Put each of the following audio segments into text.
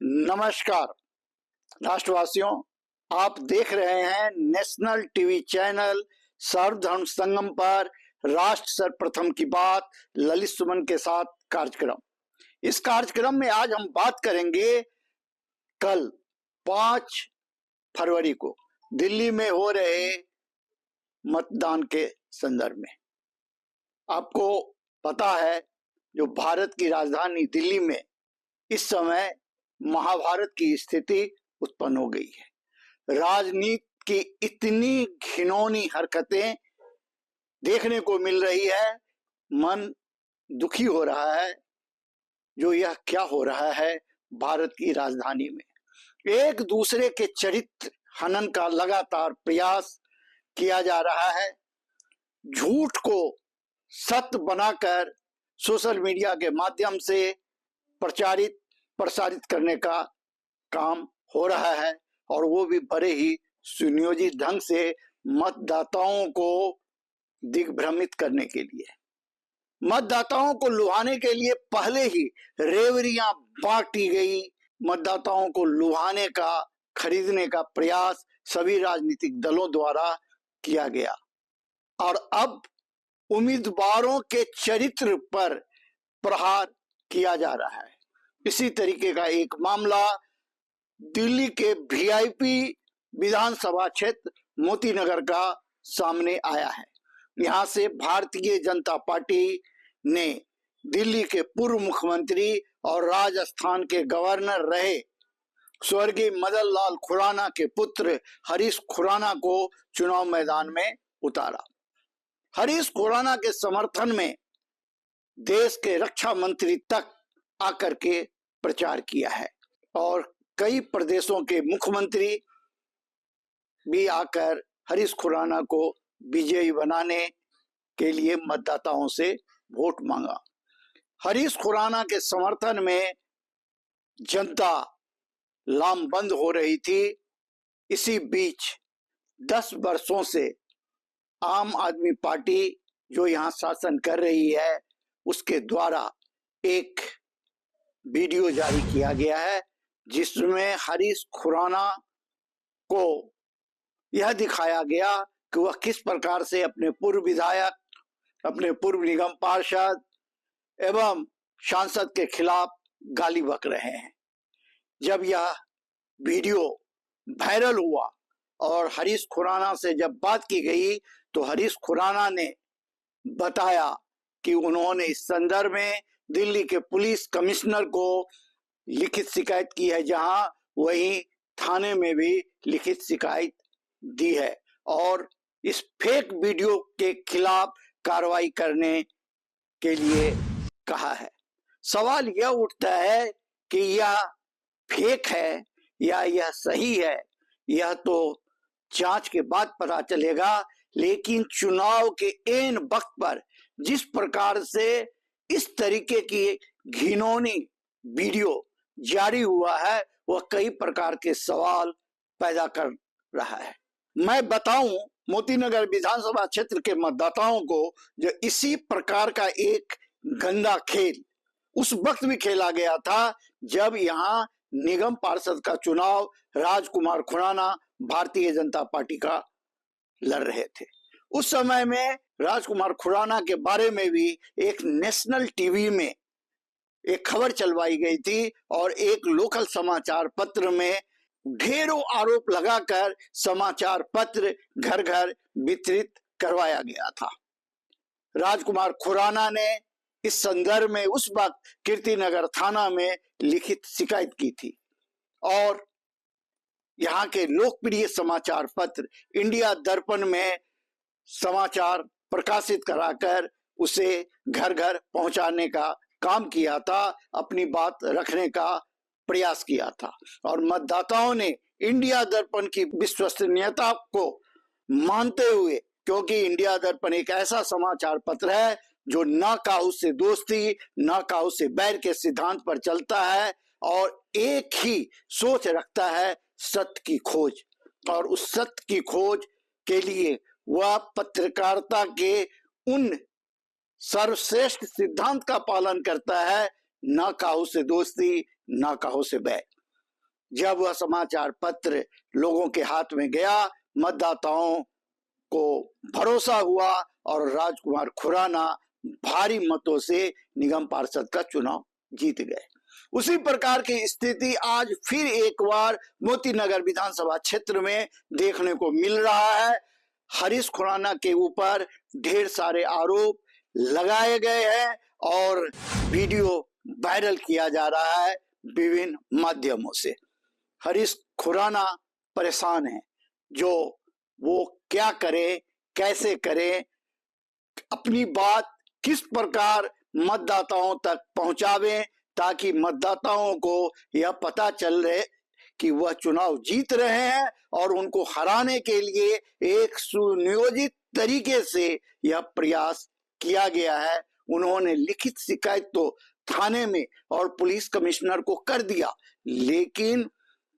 नमस्कार राष्ट्रवासियों, आप देख रहे हैं नेशनल टीवी चैनल सर्वधर्म संगम पर राष्ट्र सर्वप्रथम की बात ललित सुमन के साथ कार्यक्रम। इस कार्यक्रम में आज हम बात करेंगे कल 5 फरवरी को दिल्ली में हो रहे मतदान के संदर्भ में। आपको पता है, जो भारत की राजधानी दिल्ली में इस समय महाभारत की स्थिति उत्पन्न हो गई है। राजनीति की इतनी घिनौनी हरकतें देखने को मिल रही है, मन दुखी हो रहा है। जो यह क्या हो रहा है भारत की राजधानी में, एक दूसरे के चरित्र हनन का लगातार प्रयास किया जा रहा है। झूठ को सत्य बनाकर सोशल मीडिया के माध्यम से प्रसारित करने का काम हो रहा है, और वो भी बड़े ही सुनियोजित ढंग से मतदाताओं को दिग्भ्रमित करने के लिए, मतदाताओं को लुभाने के लिए पहले ही रेवड़ियां बांटी गई। मतदाताओं को लुभाने का, खरीदने का प्रयास सभी राजनीतिक दलों द्वारा किया गया, और अब उम्मीदवारों के चरित्र पर प्रहार किया जा रहा है। इसी तरीके का एक मामला दिल्ली के वीआईपी विधानसभा क्षेत्र मोती नगर का सामने आया है। यहां से भारतीय जनता पार्टी ने दिल्ली के पूर्व मुख्यमंत्री और राजस्थान के गवर्नर रहे स्वर्गीय मदन लाल खुराना के पुत्र हरीश खुराना को चुनाव मैदान में उतारा। हरीश खुराना के समर्थन में देश के रक्षा मंत्री तक आकर के प्रचार किया है, और कई प्रदेशों के मुख्यमंत्री भी आकर हरीश खुराना को विजयी बनाने के लिए मतदाताओं से वोट मांगा। हरीश खुराना के समर्थन में जनता लामबंद हो रही थी। इसी बीच 10 वर्षों से आम आदमी पार्टी जो यहाँ शासन कर रही है, उसके द्वारा एक वीडियो जारी किया गया है, जिसमें हरीश खुराना को यह दिखाया गया कि वह किस प्रकार से अपने पूर्व विधायक, अपने पूर्व निगम पार्षद एवं सांसद के खिलाफ गाली बक रहे हैं। जब यह वीडियो वायरल हुआ और हरीश खुराना से जब बात की गई, तो हरीश खुराना ने बताया कि उन्होंने इस संदर्भ में दिल्ली के पुलिस कमिश्नर को लिखित शिकायत की है, जहां वही थाने में भी लिखित शिकायत दी है, और इस फेक वीडियो के खिलाफ कार्रवाई करने के लिए कहा है। सवाल यह उठता है कि यह फेक है या यह सही है, यह तो जांच के बाद पता चलेगा। लेकिन चुनाव के ऐन वक्त पर जिस प्रकार से इस तरीके की घिनौनी वीडियो जारी हुआ है, वह कई प्रकार के सवाल पैदा कर रहा है। मैं बताऊं मोतीनगर विधानसभा क्षेत्र के मतदाताओं को, जो इसी प्रकार का एक गंदा खेल उस वक्त भी खेला गया था जब यहाँ निगम पार्षद का चुनाव राजकुमार खुराना भारतीय जनता पार्टी का लड़ रहे थे। उस समय में राजकुमार खुराना के बारे में भी एक नेशनल टीवी में एक खबर चलवाई गई थी, और एक लोकल समाचार पत्र में ढेरों आरोप लगाकर समाचार पत्र घर घर वितरित करवाया गया था। राजकुमार खुराना ने इस संदर्भ में उस वक्त कीर्तिनगर थाना में लिखित शिकायत की थी, और यहाँ के लोकप्रिय समाचार पत्र इंडिया दर्पण में समाचार प्रकाशित कराकर उसे घर घर पहुंचाने का काम किया था, अपनी बात रखने का प्रयास किया था। और मतदाताओं ने इंडिया दर्पण की विश्वसनीयता को मानते हुए, क्योंकि इंडिया दर्पण एक ऐसा समाचार पत्र है जो ना काहू से दोस्ती ना काहू से बैर के सिद्धांत पर चलता है, और एक ही सोच रखता है, सत्य की खोज। और उस सत्य की खोज के लिए वह पत्रकारिता के उन सर्वश्रेष्ठ सिद्धांत का पालन करता है, ना काहू से दोस्ती ना काहू से बैर। जब वह समाचार पत्र लोगों के हाथ में गया, मतदाताओं को भरोसा हुआ और राजकुमार खुराना भारी मतों से निगम पार्षद का चुनाव जीत गए। उसी प्रकार की स्थिति आज फिर एक बार मोती नगर विधानसभा क्षेत्र में देखने को मिल रहा है। हरीश खुराना के ऊपर ढेर सारे आरोप लगाए गए हैं और वीडियो वायरल किया जा रहा है विभिन्न माध्यमों से। हरीश खुराना परेशान है, जो वो क्या करे, कैसे करे, अपनी बात किस प्रकार मतदाताओं तक पहुंचावे ताकि मतदाताओं को यह पता चल रहे कि वह चुनाव जीत रहे हैं और उनको हराने के लिए एक सुनियोजित तरीके से यह प्रयास किया गया है। उन्होंने लिखित शिकायत तो थाने में और पुलिस कमिश्नर को कर दिया, लेकिन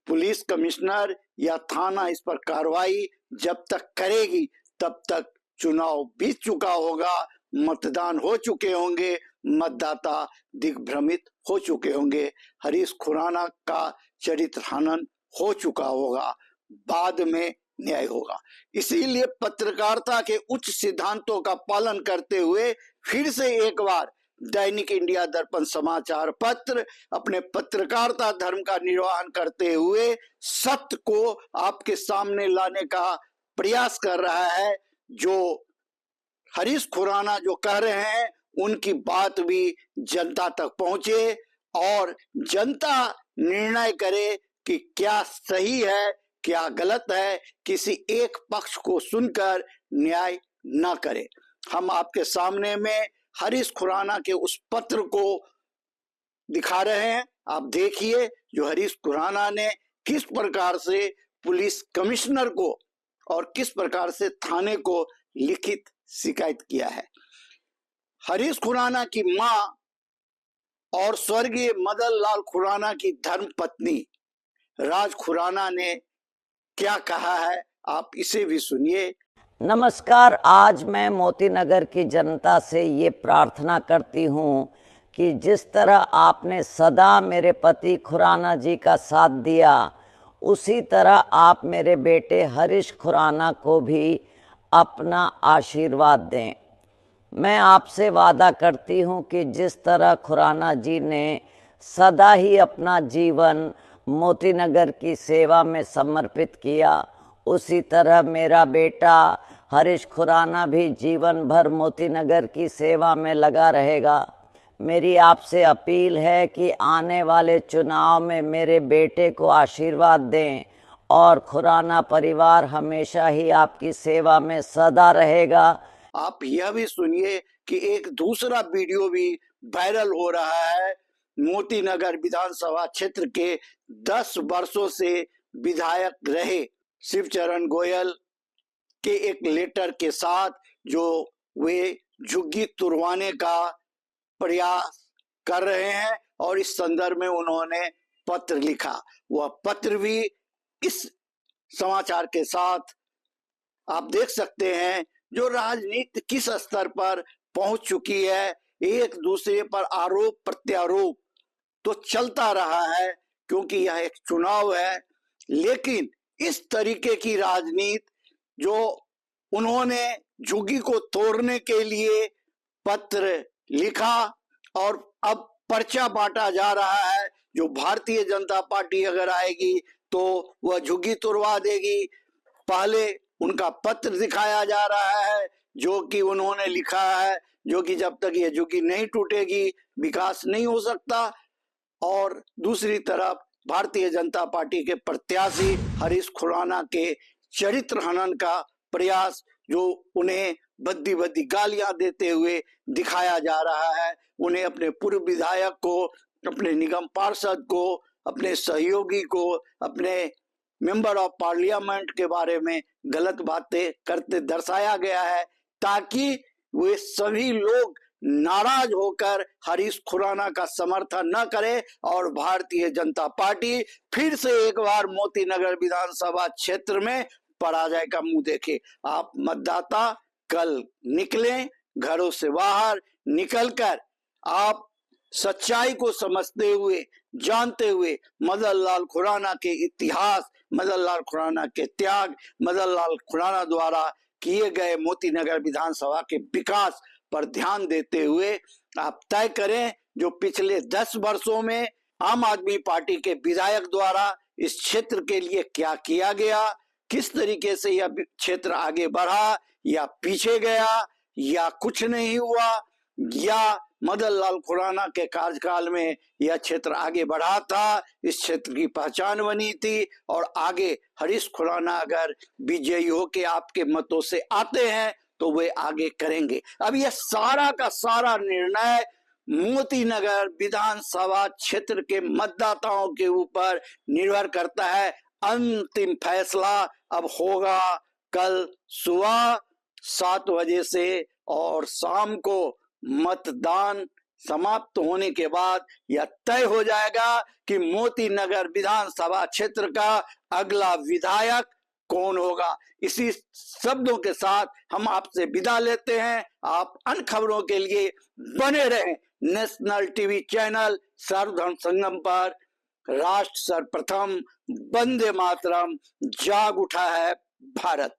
पुलिस कमिश्नर या थाना इस पर कार्रवाई जब तक करेगी तब तक चुनाव बीत चुका होगा, मतदान हो चुके होंगे, मतदाता दिग्भ्रमित हो चुके होंगे, हरीश खुराना का चरित्र हनन हो चुका होगा, बाद में न्याय होगा। इसीलिए पत्रकारिता के उच्च सिद्धांतों का पालन करते हुए फिर से एक बार दैनिक इंडिया दर्पण समाचार पत्र अपने पत्रकारिता धर्म का निर्वहन करते हुए सत्य को आपके सामने लाने का प्रयास कर रहा है। जो हरीश खुराना जो कह रहे हैं उनकी बात भी जनता तक पहुंचे और जनता निर्णय करे कि क्या सही है क्या गलत है, किसी एक पक्ष को सुनकर न्याय न करे। हम आपके सामने में हरीश खुराना के उस पत्र को दिखा रहे हैं, आप देखिए जो हरीश खुराना ने किस प्रकार से पुलिस कमिश्नर को और किस प्रकार से थाने को लिखित शिकायत किया है। हरीश खुराना की मां और स्वर्गीय मदन लाल खुराना की धर्म पत्नी राज खुराना ने क्या कहा है, आप इसे भी सुनिए। नमस्कार। आज मैं मोती नगर की जनता से ये प्रार्थना करती हूँ कि जिस तरह आपने सदा मेरे पति खुराना जी का साथ दिया, उसी तरह आप मेरे बेटे हरीश खुराना को भी अपना आशीर्वाद दें। मैं आपसे वादा करती हूँ कि जिस तरह खुराना जी ने सदा ही अपना जीवन मोती नगर की सेवा में समर्पित किया, उसी तरह मेरा बेटा हरीश खुराना भी जीवन भर मोती नगर की सेवा में लगा रहेगा। मेरी आपसे अपील है कि आने वाले चुनाव में मेरे बेटे को आशीर्वाद दें और खुराना परिवार हमेशा ही आपकी सेवा में सदा रहेगा। आप यह भी सुनिए कि एक दूसरा वीडियो भी वायरल हो रहा है। मोती नगर विधानसभा क्षेत्र के 10 वर्षों से विधायक रहे शिवचरण गोयल के एक लेटर के साथ जो वे झुग्गी तुड़वाने का प्रयास कर रहे हैं और इस संदर्भ में उन्होंने पत्र लिखा। वह पत्र भी इस समाचार के साथ आप देख सकते हैं। जो राजनीति किस स्तर पर पहुंच चुकी है, एक दूसरे पर आरोप प्रत्यारोप तो चलता रहा है क्योंकि यह एक चुनाव है, लेकिन इस तरीके की राजनीति जो उन्होंने झुग्गी को तोड़ने के लिए पत्र लिखा और अब पर्चा बांटा जा रहा है, जो भारतीय जनता पार्टी अगर आएगी तो वह झुग्गी तोड़वा देगी। पहले उनका पत्र दिखाया जा रहा है जो कि उन्होंने लिखा है, जो कि जब तक ये झुग्गी नहीं टूटेगी विकास नहीं हो सकता। और दूसरी तरफ भारतीय जनता पार्टी के प्रत्याशी हरीश खुराना के चरित्र हनन का प्रयास, जो उन्हें बद्दी बद्दी गालियां देते हुए दिखाया जा रहा है। उन्हें अपने पूर्व विधायक को, अपने निगम पार्षद को, अपने सहयोगी को, अपने मेंबर ऑफ पार्लियामेंट के बारे में गलत बातें करते दर्शाया गया है ताकि वे सभी लोग नाराज होकर हरीश खुराना का समर्थन न करें और भारतीय जनता पार्टी फिर से एक बार मोती नगर विधानसभा क्षेत्र में पराजय का मुंह देखे। आप मतदाता कल निकलें, घरों से बाहर निकलकर आप सच्चाई को समझते हुए, जानते हुए, मदन लाल खुराना के इतिहास, मदन लाल खुराना के त्याग, मदन लाल खुराना द्वारा किए गए मोती नगर विधानसभा के विकास पर ध्यान देते हुए आप तय करें जो पिछले 10 वर्षों में आम आदमी पार्टी के विधायक द्वारा इस क्षेत्र के लिए क्या किया गया, किस तरीके से यह क्षेत्र आगे बढ़ा या पीछे गया या कुछ नहीं हुआ, या मदन लाल खुराना के कार्यकाल में यह क्षेत्र आगे बढ़ा था, इस क्षेत्र की पहचान बनी थी और आगे हरीश खुराना अगर विजयी होके आपके मतों से आते हैं तो वे आगे करेंगे। अब यह सारा का सारा निर्णय मोती नगर विधानसभा क्षेत्र के मतदाताओं के ऊपर निर्भर करता है। अंतिम फैसला अब होगा कल सुबह 7 बजे से और शाम को मतदान समाप्त होने के बाद यह तय हो जाएगा कि मोती नगर विधानसभा क्षेत्र का अगला विधायक कौन होगा। इसी शब्दों के साथ हम आपसे विदा लेते हैं। आप अन्य खबरों के लिए बने रहें नेशनल टीवी चैनल सर्वधर्म संगम पर। राष्ट्र सर्वप्रथम, वंदे मातरम, जाग उठा है भारत।